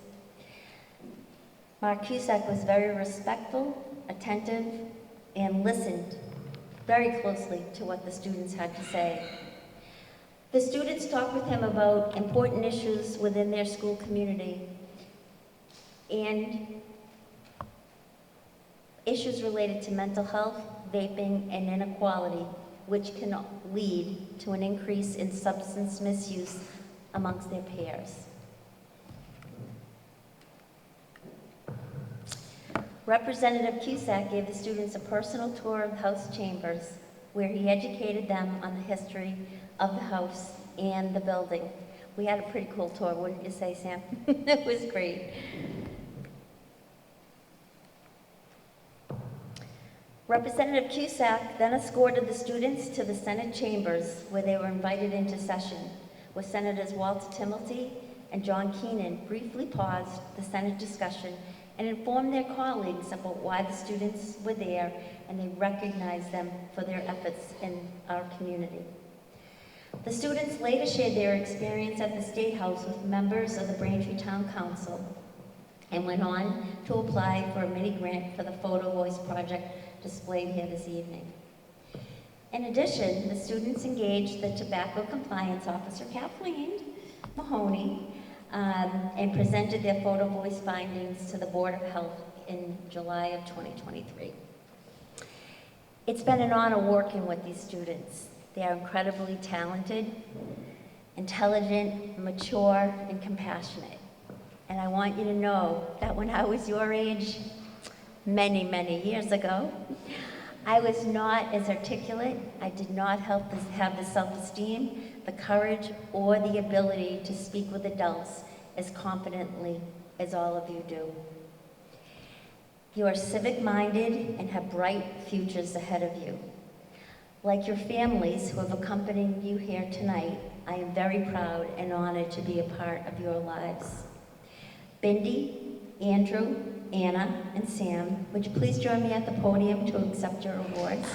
Mark Cusack was very respectful, attentive, and listened very closely to what the students had to say. The students talked with him about important issues within their school community and issues related to mental health, vaping, and inequality, which can lead to an increase in substance misuse amongst their peers. Representative Cusack gave the students a personal tour of the House chambers, where he educated them on the history of the House and the building. We had a pretty cool tour, wouldn't you say, Sam? It was great. Representative Cusack then escorted the students to the Senate chambers, where they were invited into session, where Senators Walter Timilty and John Keenan briefly paused the Senate discussion and informed their colleagues about why the students were there, and they recognized them for their efforts in our community. The students later shared their experience at the State House with members of the Braintree Town Council and went on to apply for a mini grant for the Photo Voice project displayed here this evening. In addition, the students engaged the tobacco compliance officer, Kathleen, Mahoney, and presented their photo voice findings to the Board of Health in July of 2023. It's been an honor working with these students. They are incredibly talented, intelligent, mature, and compassionate. And I want you to know that when I was your age, many, many years ago, I was not as articulate. I did not have the self-esteem, the courage, or the ability to speak with adults as confidently as all of you do. You are civic-minded and have bright futures ahead of you. Like your families who have accompanied you here tonight, I am very proud and honored to be a part of your lives. Bindi, Andrew, Anna, and Sam, would you please join me at the podium to accept your awards?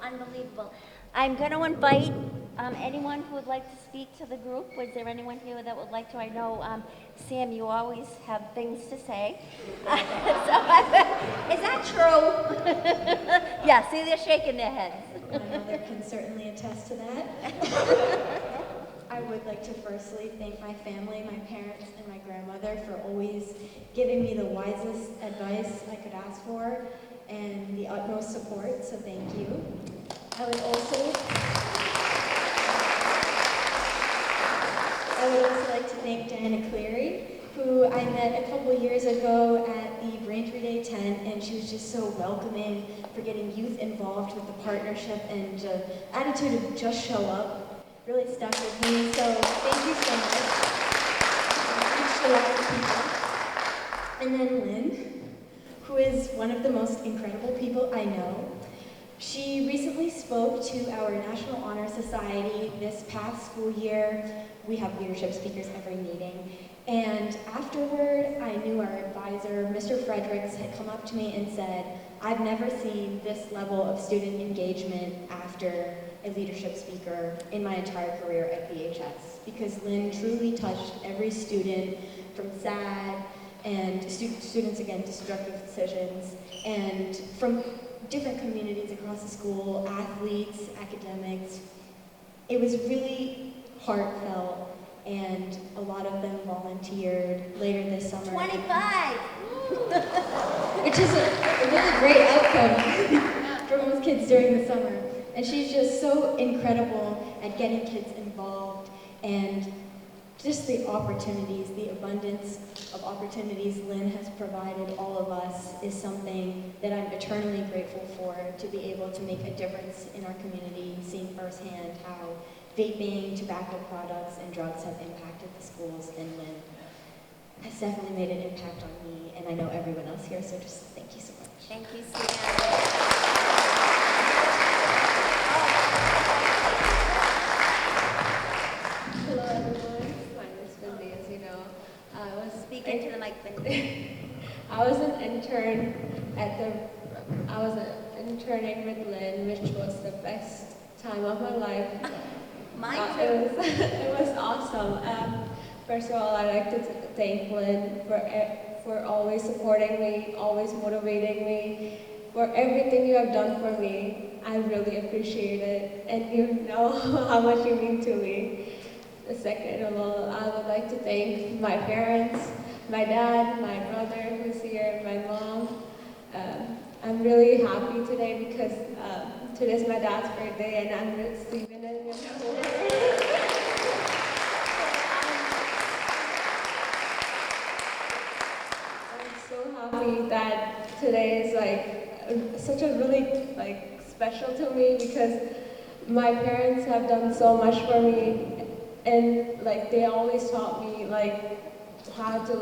Unbelievable. I'm going to invite anyone who would like to speak to the group. Was there anyone here that would like to? I know, Sam, you always have things to say. Is that true? Yeah, see, they're shaking their heads. My mother can certainly attest to that. I would like to firstly thank my family, my parents, and my grandmother for always giving me the wisest advice I could ask for and the utmost support, so thank you. I would also like to thank Diana Cleary, who I met a couple years ago at the Braintree Day tent, and she was just so welcoming for getting youth involved with the partnership, and the attitude of just show up really stuck with me, so thank you so much. It reached a lot of people. And then Lynn, who is one of the most incredible people I know. She recently spoke to our National Honor Society this past school year. We have leadership speakers every meeting. And afterward, I knew our advisor, Mr. Fredericks, had come up to me and said, I've never seen this level of student engagement after a leadership speaker in my entire career at BHS, because Lynn truly touched every student from SAD and students against destructive decisions, and from different communities across the school, athletes, academics. It was really heartfelt, and a lot of them volunteered later this summer. 25! Which is a really great outcome for most kids during the summer. And she's just so incredible at getting kids involved, and just the opportunities, the abundance of opportunities Lynn has provided all of us is something that I'm eternally grateful for, to be able to make a difference in our community, seeing firsthand how vaping, tobacco products, and drugs have impacted the schools, and Lynn has definitely made an impact on me, and I know everyone else here, so just thank you so much. Thank you, Sam. Hello everyone, my name is Bindi, as you know. Speak into the mic, Bindi. I was an intern interning with Lynn, which was the best time of my life. Mine too. It was awesome. First of all, I'd like to thank Lynn for always supporting me, always motivating me, for everything you have done for me. I really appreciate it, and you know how much you mean to me. Second of all, I would like to thank my parents, my dad, my brother who's here, my mom. I'm really happy today because today's my dad's birthday and I'm receiving it. I'm so happy that today is like such a really special to me, because my parents have done so much for me. And they always taught me how to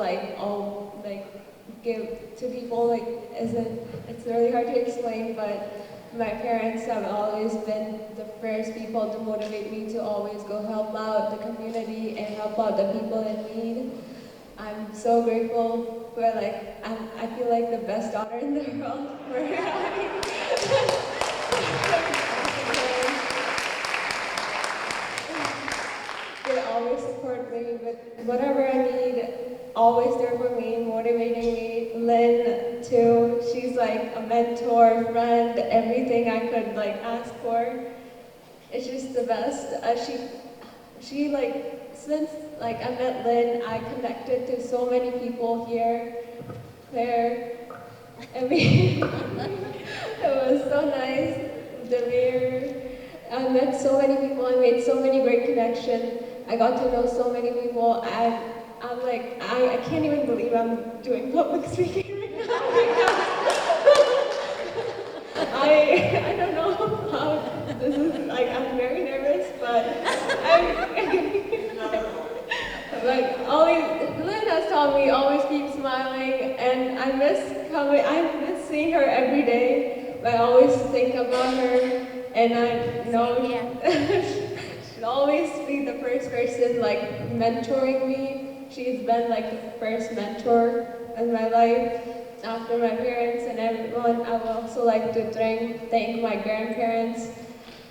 give to people. It's really hard to explain, but My parents have always been the first people to motivate me to always go help out the community and help out the people in need. I'm so grateful for I feel like the best daughter in the world for They always support me with whatever I need, always there for me, motivating me. Lynn too, she's like a mentor, friend, everything I could ask for. It's just the best. She since I met Lynn, I connected to so many people here, Claire, I mean, it was so nice, Demir. I met so many people, I made so many great connections. I got to know so many people, and I'm like, I can't even believe I'm doing public speaking right now. I don't know how this is, I'm very nervous, but Lynn has taught me always keep smiling, and I miss seeing her every day. I always think about her, and I know she'll always be the first person mentoring me. She's been the first mentor in my life after my parents and everyone. I would also like to thank my grandparents,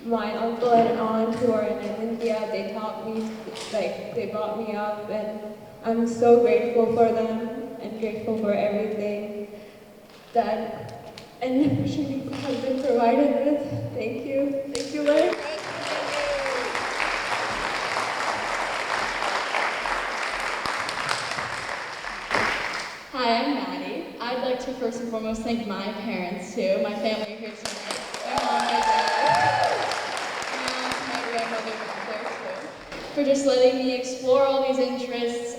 my uncle and aunt who are in India. They taught me, they brought me up, and I'm so grateful for them and grateful for everything that and opportunity has been provided with. Thank you. Thank you, Lynn. Hi, I'm Maddie. I'd like to first and foremost thank my parents too. My family are here tonight. My mom, my dad, and my grandmother back there too. For just letting me explore all these interests,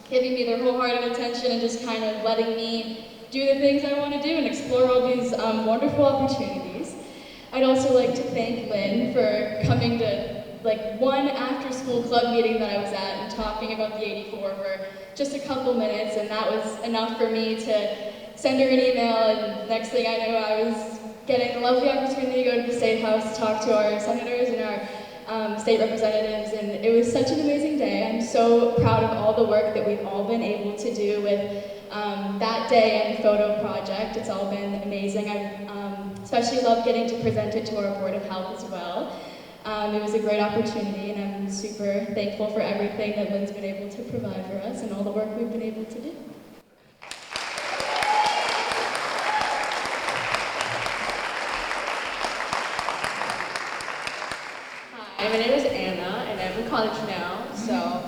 giving me their wholehearted attention and just kind of letting me do the things I want to do and explore all these wonderful opportunities. I'd also like to thank Lynn for coming to one after-school club meeting that I was at and talking about the 84 for just a couple minutes, and that was enough for me to send her an email, and next thing I knew I was getting the lovely opportunity to go to the State House to talk to our senators and our state representatives, and it was such an amazing day. I'm so proud of all the work that we've all been able to do with that day and the photo project. It's all been amazing. I especially love getting to present it to our Board of Health as well. It was a great opportunity, and I'm super thankful for everything that Lynn's been able to provide for us and all the work we've been able to do. Hi, my name is Anna, and I'm in college now. So,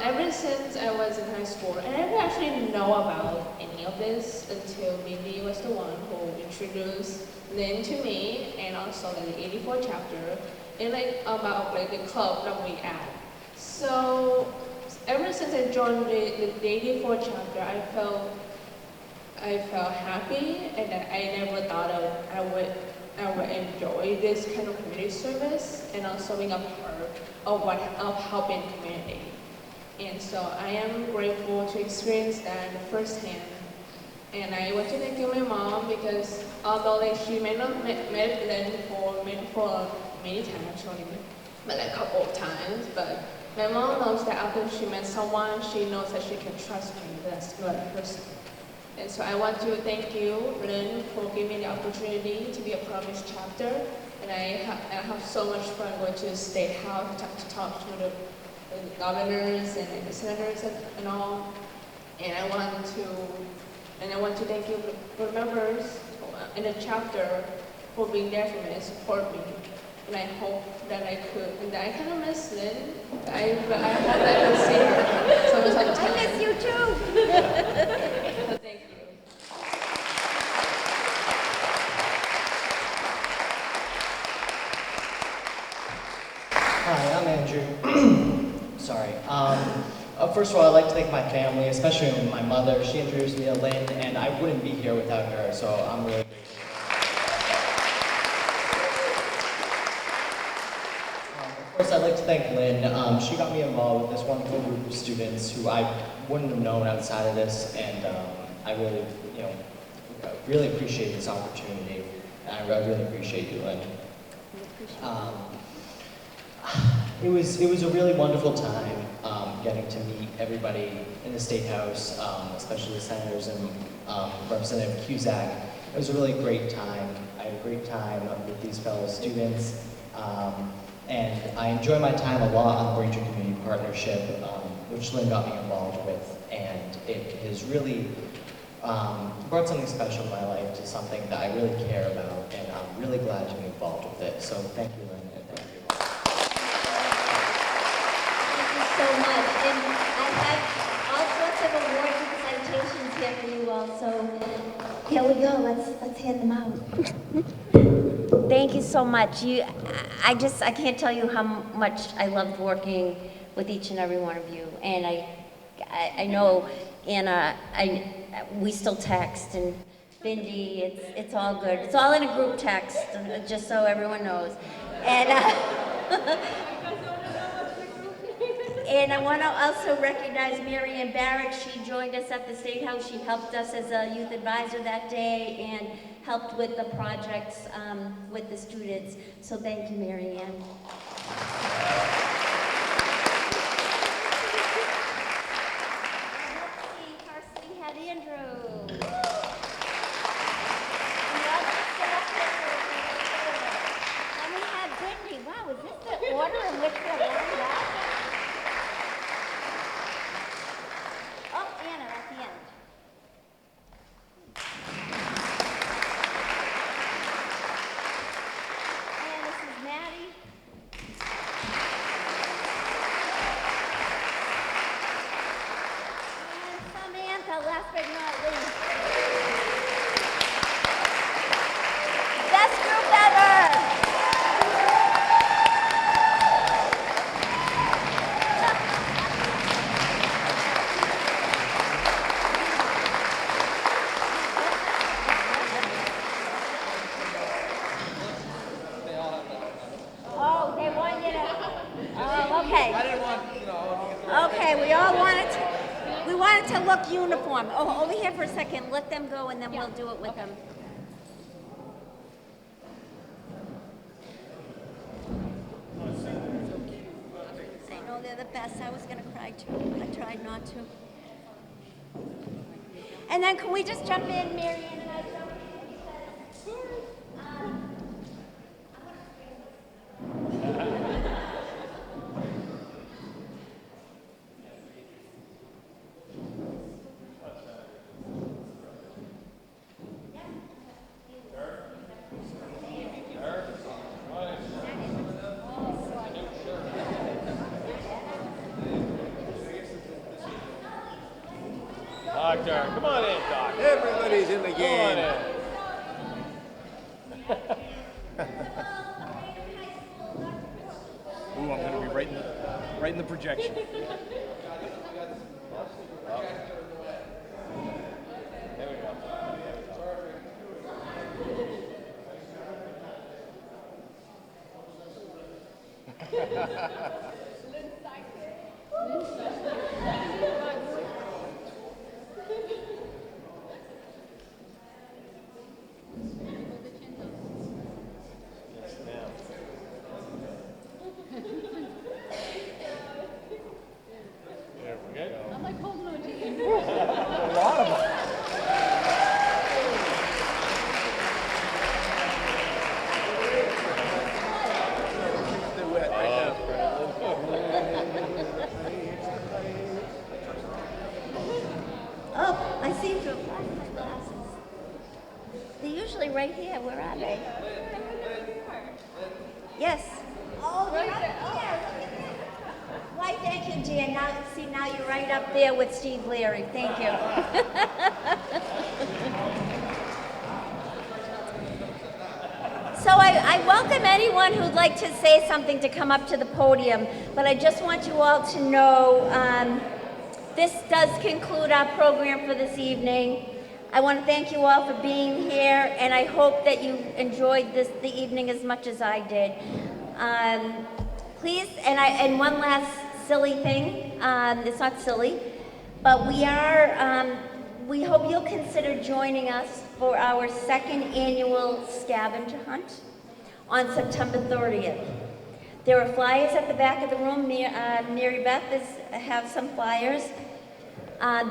ever since I was in high school, and I didn't actually know about any of this until Mindy was the one who introduced Lynn to me, and also the 84 chapter, and about the club that we at. So, ever since I joined the 84 chapter, I felt happy, and I never thought I would enjoy this kind of community service and also being a part of helping community. And so I am grateful to experience that firsthand. And I want to thank my mom because although she may not met Lynn for many times, but a couple of times, but my mom knows that after she met someone, she knows that she can trust me. That's the right person. And so I want to thank you, Lynn, for giving me the opportunity to be a part of this chapter. And I have so much fun going to the State House to talk to the governors and the senators and all. And I want to thank you, the members in the chapter, for being there for me and support me. And I hope that I could, and I kind of miss Lynn, but I hope that I will see her sometime. I miss you too. So thank you. Hi, I'm Andrew. Sorry. First of all, I'd like to thank my family, especially my mother. She introduced me to Lynn, and I wouldn't be here without her, so I'm really grateful. Of course, I'd like to thank Lynn. She got me involved with this wonderful group of students who I wouldn't have known outside of this, and I really, really appreciate this opportunity. I really appreciate you, Lynn. It was a really wonderful time getting to meet everybody in the State House, especially the senators and Representative Cusack. It was a really great time. I had a great time with these fellow students, and I enjoy my time a lot on the Braintree Community Partnership, which Lynn got me involved with, and it has really brought something special in my life to something that I really care about, and I'm really glad to be involved with it. So thank you, Lynn, and thank you. So much, and I have all sorts of awards and citations here for you all, so here we go, let's hand them out. Thank you so much. I can't tell you how much I loved working with each and every one of you, and I know Anna, we still text, and Bindi, it's all good. It's all in a group text, just so everyone knows. And I want to also recognize Mary Ann Barrett. She joined us at the State House. She helped us as a youth advisor that day and helped with the projects with the students. So thank you, Mary Ann. Let's see, Carson had Andrew. And we have Brittany. Wow, is this the order in which we're lined up? Oh, Anna at the end. And this is Maddie. And Samantha, last but not least. Best group ever! Oh, they want you to. Oh, okay. I didn't want, Okay, we wanted to look uniform. Oh, over here for a second. Let them go, and then we'll do it with them. I know they're the best. I was gonna cry too. I tried not to. And then can we just jump in, Mary Ann and I jump in? Doctor, come on in, Doc. Everybody's in the game. Ooh, I'm gonna be right in the projection. There we go. I'm like holding on to you. A lot of them. Oh, I see through my glasses. They're usually right here. Where are they? Yes. Oh, they're up there. Why, thank you, Jan. Now you're right up there with Steve Leary. Thank you. So I welcome anyone who'd like to say something to come up to the podium, but I just want you all to know this does conclude our program for this evening. I want to thank you all for being here, and I hope that you enjoyed the evening as much as I did. Please, and one last silly thing, it's not silly, but we are we hope you'll consider joining us for our second annual scavenger hunt on September 30th. There are flyers at the back of the room. Mary Beth have some flyers.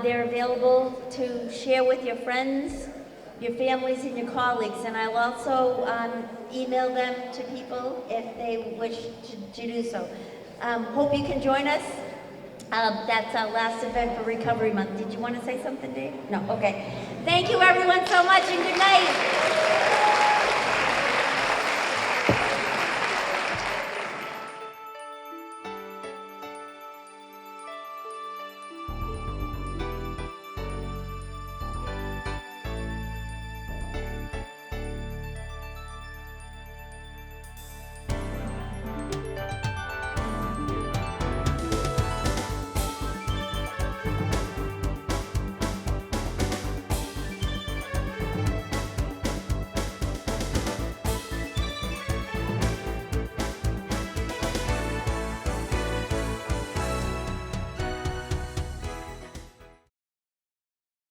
They're available to share with your friends, your families, and your colleagues. And I'll also email them to people if they wish to do so. Hope you can join us. That's our last event for Recovery Month. Did you want to say something, Dave? No? Okay. Thank you, everyone, so much, and good night.